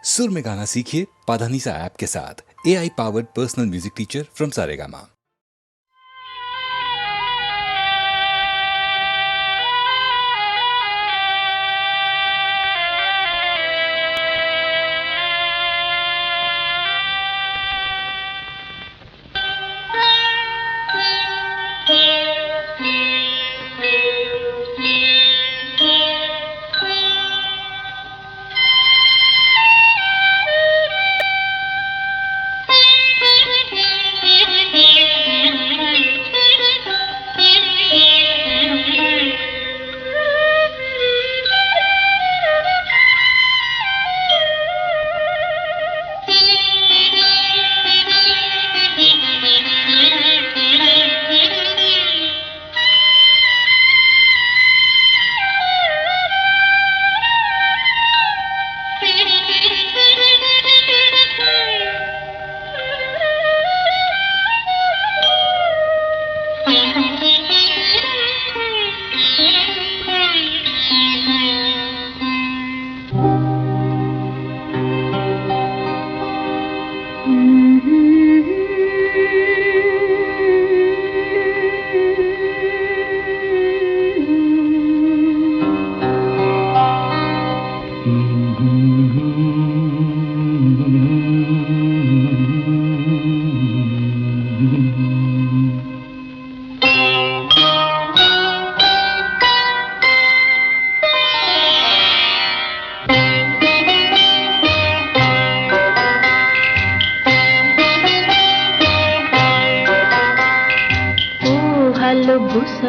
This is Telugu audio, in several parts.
सुर में गाना सीखिए पाधानीसा ऐप के साथ। AI powered personal music teacher from Saregama.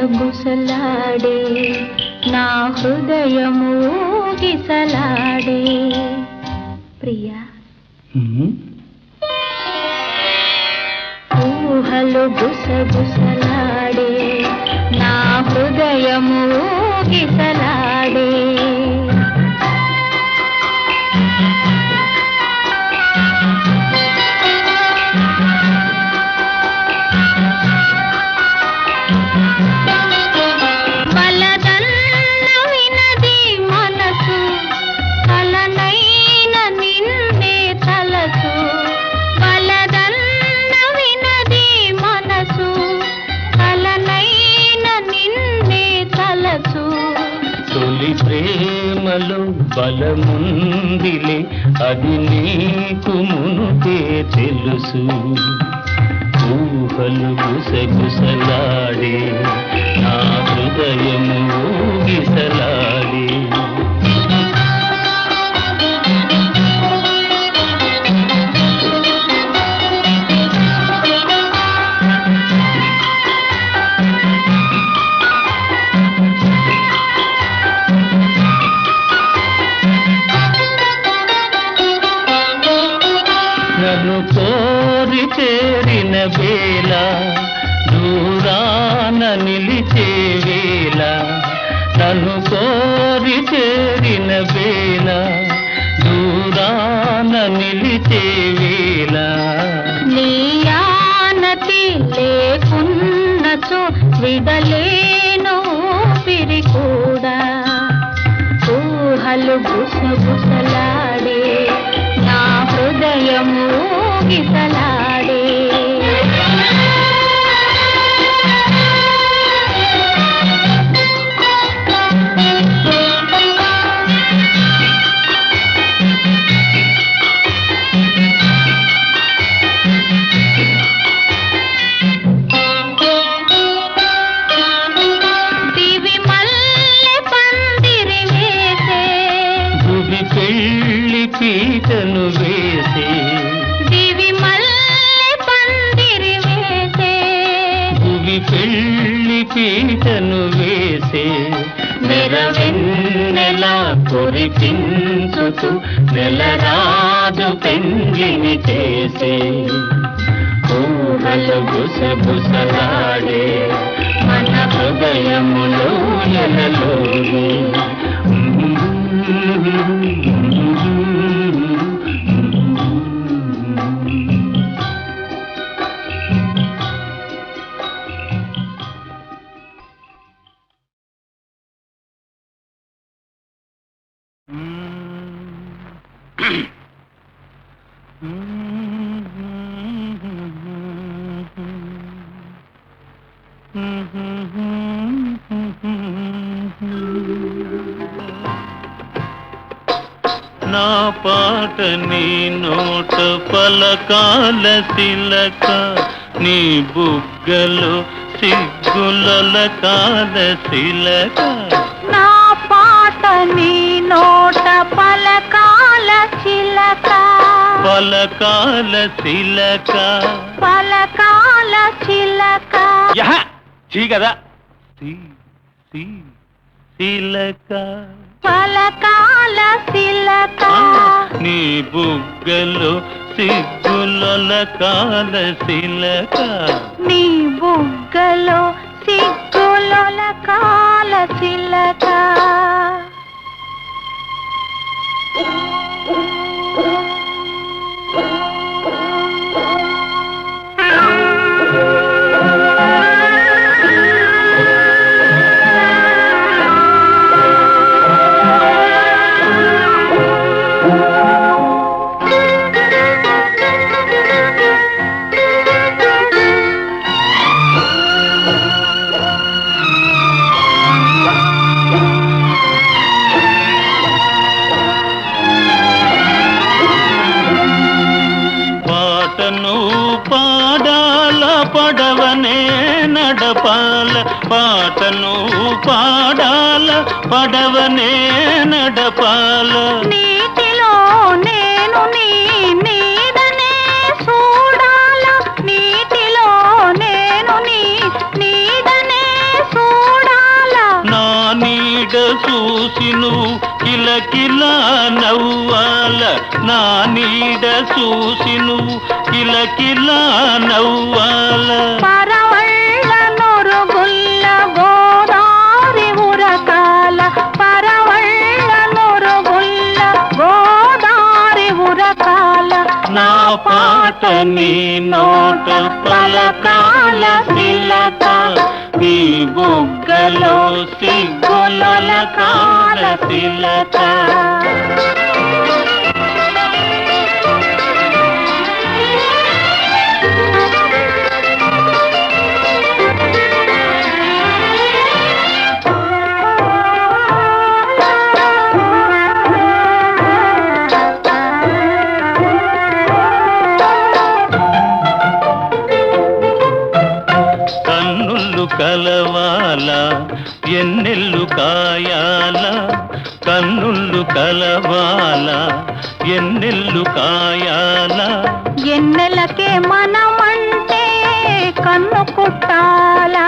గుసగుసలాడే నా హృదయము గిసలాడే ప్రియా ఊహలు గుసగుసలాడే నా హృదయము గిసలాడే ప్రేమలో బలముందిలే అది నీకు మునుపే తెలుసు ఊహలు గుసగుసలాడే నా హృదయము ఊగిసలాడే నన్ను కోరి చేరిన వేళ దూరాన నిలిచే వేళ నన్ను కోరి చేరిన వేళ దూరాన నిలిచే వేళ నీ ఆనతి లేకున్నచో విడలేను పిరి కూడా ఊహలు గుసగుసలాడే నా హృదయము గిసలాడే దివి మల్లె పందిరి వేసే భువి పెళ్ళి పీటను వేసే దివి మల్లె పందిరి వేసే భువి పెళ్ళి పీటను వేసే నెరవెన్నెలా కురిపించుతూ నెలరాజు పెండ్లిని చేసే ఊహలు గుసగుసలాడే మన హృదయములో ఎలలోనే పాట నీ నోట పలకాల శిలక నీ బుగ్గలో సిగ్గుల కాల శిలక నా పాట నీ నోట పలకాల చిలక పలకాల శిలక పలకాల చిలక చీ కదా శిలక పలకాల చిలక నీ బుగ్గలో సిగ్గుల కాల శిలక నీ బుగ్గలో సిగ్గుల కాల చిలక పాటను పాడాల పడవనే నడపాల పాటను పాడాల పడవనే నడపాల నీటిలో నేను నీ నీడనే చూడాల నీటిలో నేను నీ నీడనే చూడాల నా నీడ చూసి నువ్వు కిలకిలా నవ్వాల నా నీడ చూసి నువ్వు కిలకిలా నవ్వాల పరవళ్ళ నొరుగుల్ల గోదారి ఉరకాల పరవళ్ళ నొరుగుల్ల గోదారి ఉరకాల నా పాట నీ నోట పలకాల శిలక నీ బుగ్గలో సిగ్గుల కాల శిలక కన్నుళ్ళు కలవాల ఎన్నెల్లు కాయాల కన్నుళ్ళు కలవాల ఎన్నెల్లు కాయాల ఎన్నెలకే మనమంటే కన్ను కుట్టాలా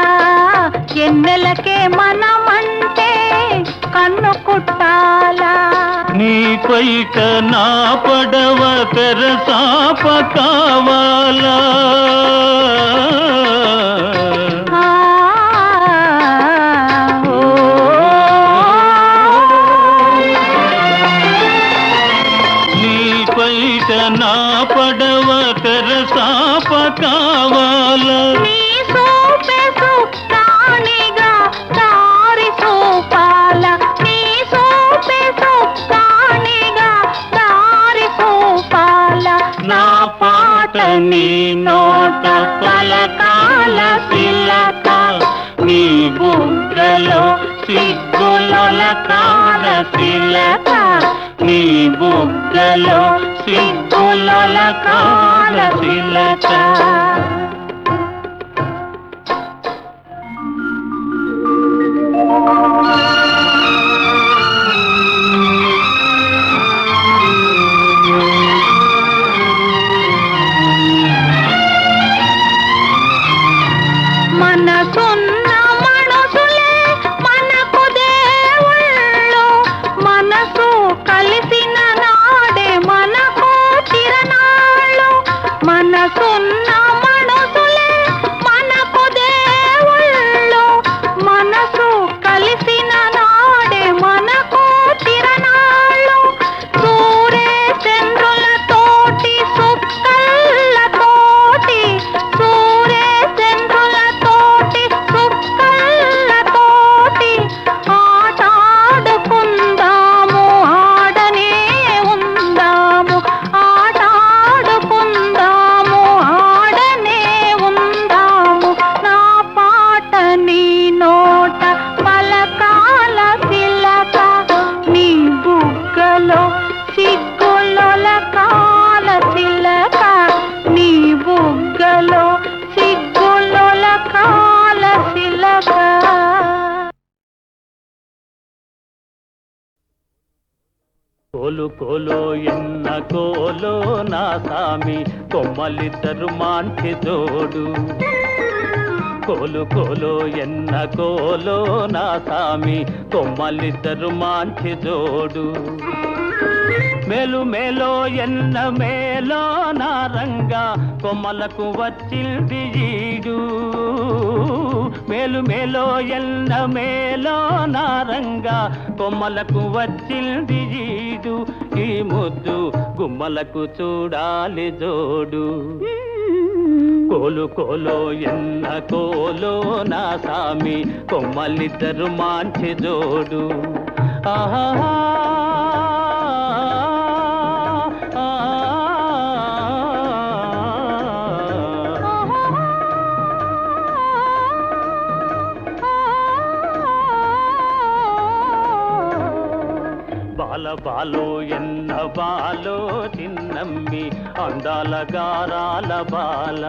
ఎన్నెలకే మనమంటే కన్ను కుట్టాలా నీ పైట నా పడవ తెరసాప కావాలా ఆ, ఓ. నీ పైట నా పడవ తెరసాప కావాలా నీ సూపే సుక్కానిగా దారి చూపాల నీ సూపే సుక్కానిగా దారి చూపాల నా పాట నీ నోట పలకాల శిలక నీ బుగ్గలో సిగ్గుల కాల శిలక నీ బుగ్గలో సిగ్గుల కాల శిలక మనసున్న మనసులే మనకు దేవుళ్ళు మనసు కలిసిన నాడే మనకు చిరనాళ్ళు మనసున్న మన కోలు కోలో ఎన్న కోలో నా సామి కొమ్మలిద్దరు మాంచి జోడు కోలు కోలో ఎన్న కోలో నా సామి కొమ్మలిద్దరు మాంచి జోడు మేలు మేలో ఎన్న మేలో నా రంగా కొమ్మలకు వచ్చింది ఈడు మేలు మేలో ఎన్న మేలో నా రంగా కొమ్మలకు వచ్చింది ఈడు ఈ ముద్దు గుమ్మలకు చూడాలి జోడు కోలు కోలో ఎన్న కోలో నా సామి కొమ్మలిద్దరు మాంచి జోడు ఆహా బాల బాలో ఎన్న బాలో చిన్నమ్మి అందాల గారాల బాల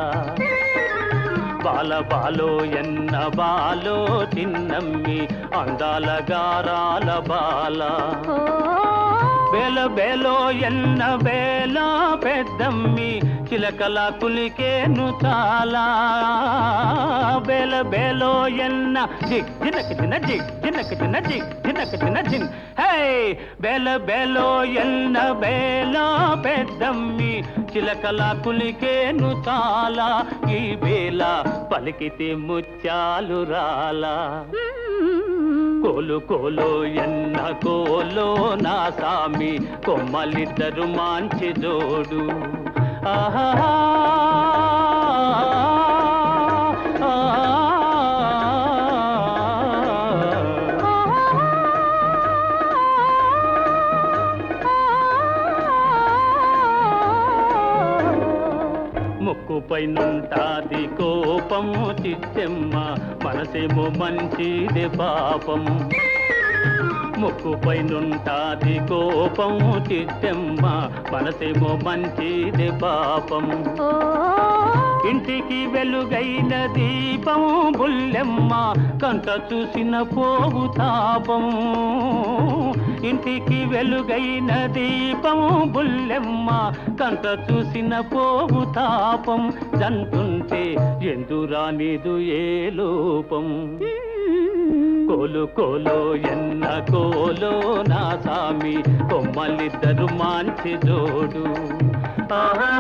బాల బాలో ఎన్న బాలో చిన్నమ్మి అందాల గారాల బాల బేల బేలో ఎన్న బేల పెద్దమ్మి చిలకల కులికేను చాలా బేల బేలో ఎన్న జిగ్ జినక జిన జిగ్ జినక జిన జిగ్ జినక జిన జిన్ హే బేల బేలో ఎన్న బేల పెద్దమ్మి చిలకల కులికేను చాలా ఈ బేల పలికితే ముత్యాలు రాలా కోలు కోలో ఎన్న కోలో నా సామి కొమ్మలిద్దరు మాంచి జోడు ఆహా ముక్కుపై నుంటాది కోపము చిత్తెమ్మ మనసేమో మంచిది పాపం ముక్కుపై నుంటాది కోపము చిత్తెమ్మ మనసేమో మంచిది పాపం ఇంటికి వెలుగైన దీపం బుల్లెమ్మ కంట చూసిన పోవు తాపం ఇంటికి వెలుగైన దీపం బుల్లెమ్మ కంట చూసిన పోవు తాపం జంటుంటే ఎందురానిదు ఏ లోపం కోలు కోలో ఎన్న కోలో నా సామి కొమ్మలిద్దరు మాంచి జోడు ఆహా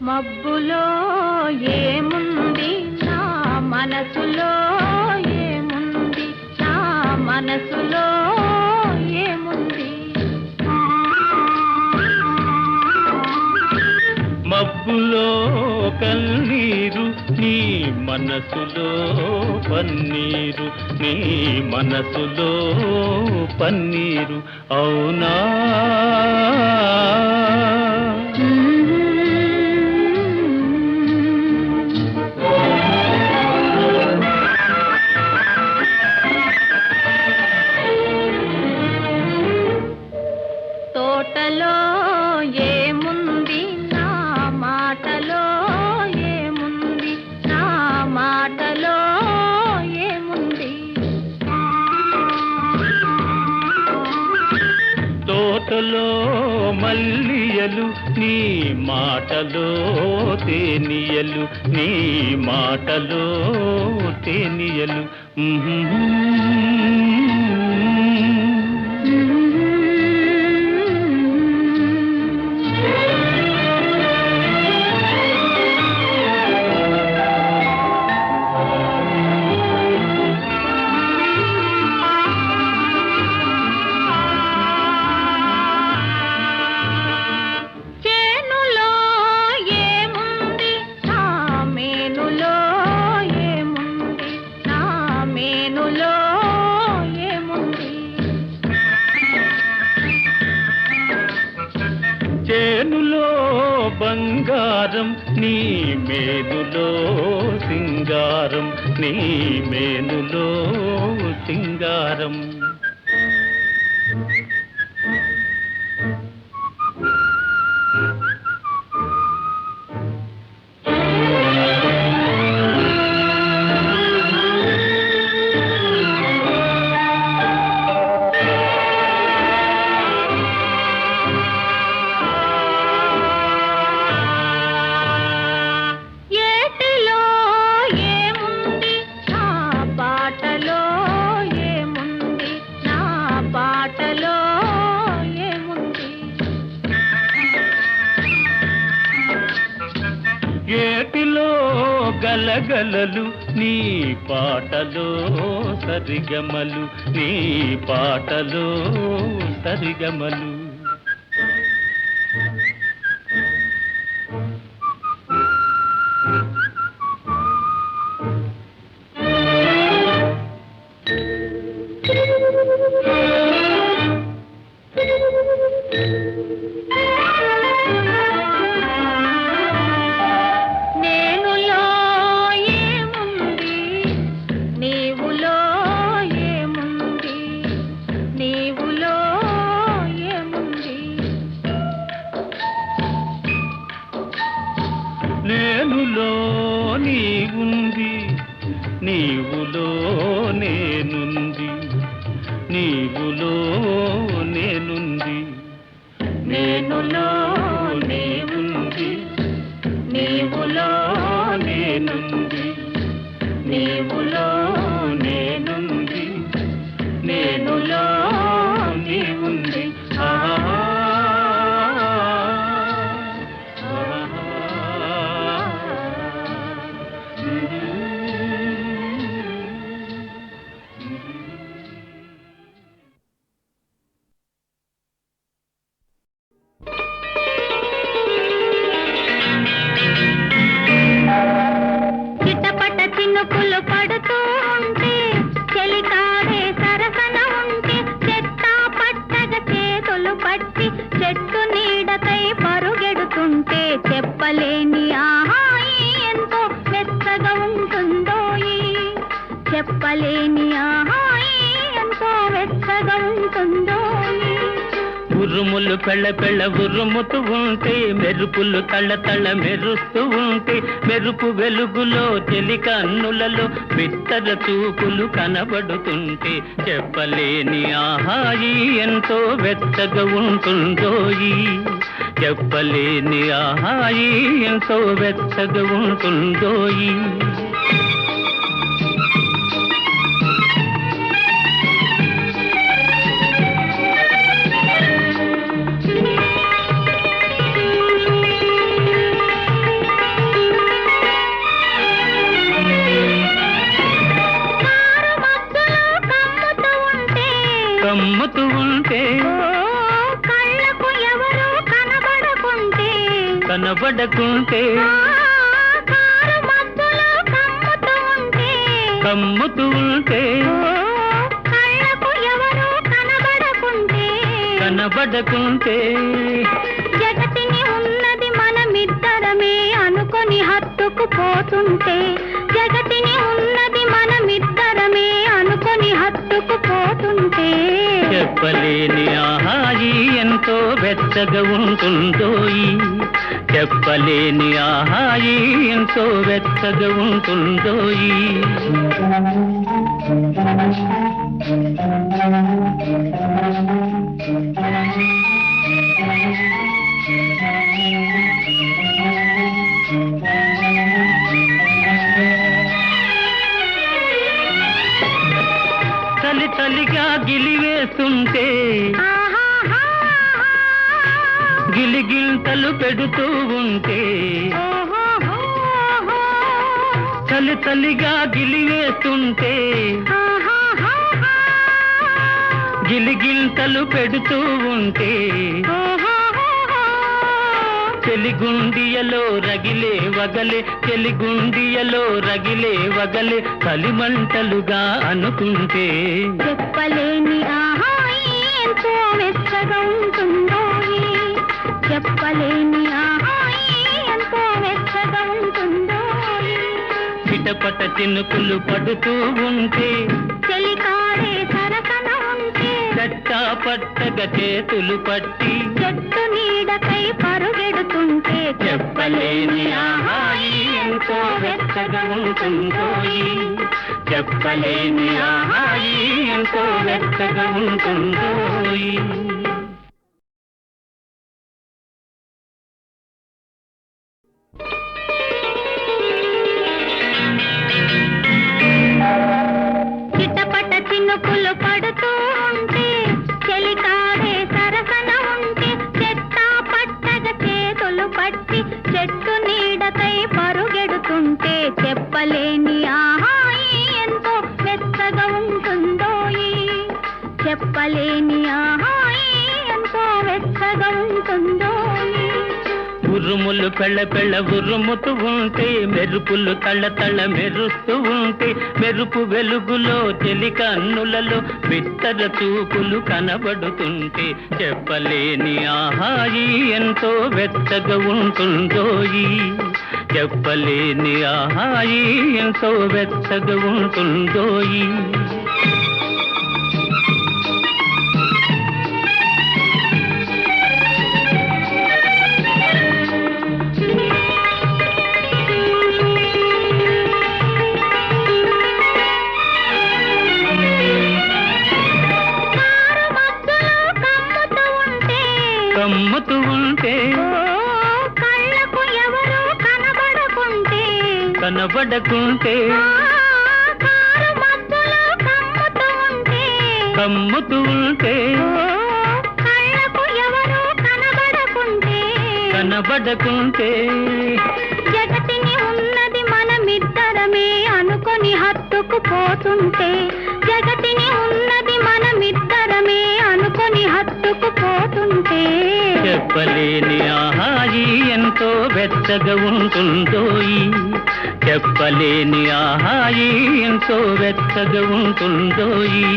మబ్బులో ఏముంది నా మనసులో ఏముంది నా మనసులో ఏముంది మబ్బులో కన్నీరు నీ మనసులో పన్నీరు నీ మనసులో పన్నీరు అవునా తోటలో ఏముంది నా మాటలో ఏముంది నా మాటలో ఏముంది తోటలో మల్లియలు నీ మాటలో తేనియలు నీ మాటలో తేనియలు చేనులో సింగారం నీ మేనులో సింగారం నీ మేనులో సింగారం ఏటిలో ఏముంది నా పాటలో ఏముంది నా పాటలో ఏముంది ఏటిలో గలగలలు నీ పాటలో సరిగమలు నీ పాటలో సరిగమలు నేనులో ఏముంది నీవులో ఏముంది నీవులో ఏముంది నేనులో నీవుంది నీవులో నేనుంది నీవులో నేనుంది నేనులో నీవుంది నీవులో నేనుంది నీవులో నేనుంది నేనులో నీవుంది చిటపట చినుకులు పడుతూ ఉంటే చెలికాడే సరసన ఉంటే చెట్టా పట్టగ చేతులు పట్టి చెట్టు నీడకై పరుగెడుతుంటే చెప్పలేని ఆహాయి ఎంతో మెత్తగా ఉంటుందోయి చెప్పలేని ఆహాయి ఎంతో మెత్తగా ఉంటుందోయి ఉరుములు పెళ్ళ పెళ్ళ ఉరుముతూ ఉంటే మెరుపులు తళ్ళ తళ్ళ మెరుస్తూ ఉంటే మెరుపు వెలుగులో చెలి కన్నులలో బిత్తర చూపులు కనబడుతుంటే చెప్పలేని ఆహాయి ఎంతో వెచ్చగా ఉంటుందోయి చెప్పలేని ఆహాయి ఎంతో వెచ్చగా ఉంటుందోయి కమ్ముతూ ఉంటే కళ్ళకు ఎవరు కనబడకుంటే కనబడకుంటే కారు మబ్బులో కమ్ముతూ ఉంటే కమ్ముతూ ఉంటే కళ్ళకు ఎవరు కనబడకుంటే కనబడకుంటే జగతిని ఉన్నది మనమిద్దరమే అనుకొని హత్తుకుపోతుంటే జగతిని ఉన్నది మనమిద్దరమే అనుకొని హత్తుకుపోతుంటే చెప్పలేని ఆహాయి ఎంతో వెచ్చగా ఉంటుందోయి చెప్పలేని ఆహాయి ఎంతో వెచ్చగా ఉంటుందోయి చలి చలిగా గిలివేస్తుంటే గిలిగింతలు పెడుతూ ఉంటే చలి చలిగా గిలివేస్తుంటే గిలిగింతలు పెడుతూ ఉంటే చెలిగుండియలో రగిలే వగలే చెలిగుండియలో రగిలే వగలే కలిమంటలుగా అనుకుంటే చెప్పలేని ఆహాయి ఎంతో వెచ్చగా ఉంటుందో చెప్పలేని ఆహాయి ఎంతో చిటపట చినుకులు పడుతూ ఉంటే చెలికాడే సరసన ఉంటే చట్టా పట్టగా చేతులు పట్టి చెట్టు నీడకై పరుగెడుతుంటే చెప్పలేని ఆహాయి ఎంతో వెచ్చగా ఉంటుందోయి చెప్పలేని ఆహాయి ఎంతో వెచ్చగా ఉంటుందోయి చిటపట చినుకులు పడుతూ ఉంటే చెలికాడే సరసన ఉంటే చెట్టా పట్టగ చేతులు పట్టి చెట్టు నీడకై పరుగెడుతుంటే చెప్పలేని ఆహాయి ఎంతో వెచ్చగా ఉంటుందోయి చెప్పలేని ఆహాయి ఎంతో వెచ్చగా ఉంటుందోయి ఉరుములు పెళ్ళ పెళ్ళ ఉరుముతూ ఉంటే మెరుపులు తళ్ళ తళ్ళ మెరుస్తూ ఉంటే మెరుపు వెలుగులో చెలి కన్నులలో బిత్తర చూపులు కనబడుతుంటే చెప్పలేని ఆహాయి ఎంతో వెచ్చగా ఉంటుందోయి చెప్పలేని ఆహాయి ఎంతో వెచ్చగా ఉంటుందోయి కమ్ముతూ ఉంటే కళ్ళకు ఎవరు కనబడకుంటే కనబడకుంటే కారు మధ్యలో కమ్ముతూ ఉంటే కమ్ముతూ ఉంటే కళ్ళకు ఎవరు కనబడకుంటే కనబడకుంటే జగతిని ఉన్నది మనమిద్దరమే అనుకొని హత్తుకుపోతుంటే జగతిని ఉన్నది మనమిద్దరమే అనుకొని హత్తుకుపోతుంటే చెప్పలేని ఆహాయి ఎంతో వెచ్చగా ఉంటుందోయి చెప్పలేని ఆహాయి ఎంతో వెచ్చగా ఉంటుందోయి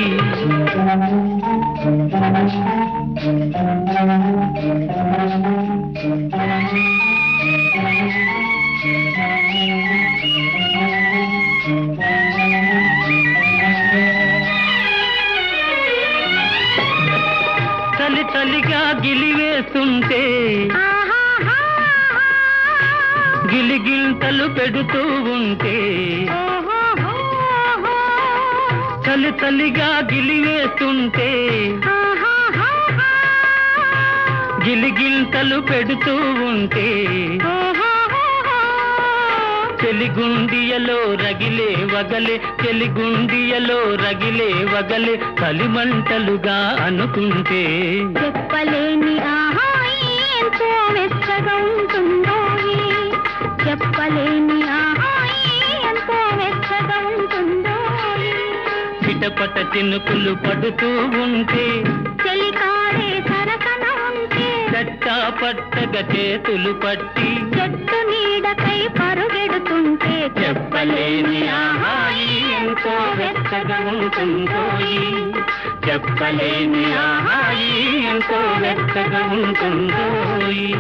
చలి చలిగా గిలివేస్తుంటే గిలిగింతలు పెడుతూ ఉంటే చలి చలిగా గిలివేస్తుంటే గిలిగింతలు పెడుతూ ఉంటే చెలిగుండియలో రగిలే వగలే చెలిగుండియలో రగిలే వగలే కలిమంటలుగా అనుకుంటే చెప్పలేని ఆహాయి ఎంతో వెచ్చగా ఉంటుందోయి చెప్పలేని ఆహాయి ఎంతో వెచ్చగా ఉంటుందోయి చిటపట చినుకులు పడుతూ ఉంటే చెలికాడే సరసన ఉంటే చట్టా పట్టగా చేతులు పట్టి చెట్టు నీడకై పరుగెడుతుంటే చెప్పలేని ఆహాయి ఎంతో వెచ్చగా ఉంటుందోయి చెప్పలేని ఆహాయి ఎంతో వెచ్చగా ఉంటుందోయి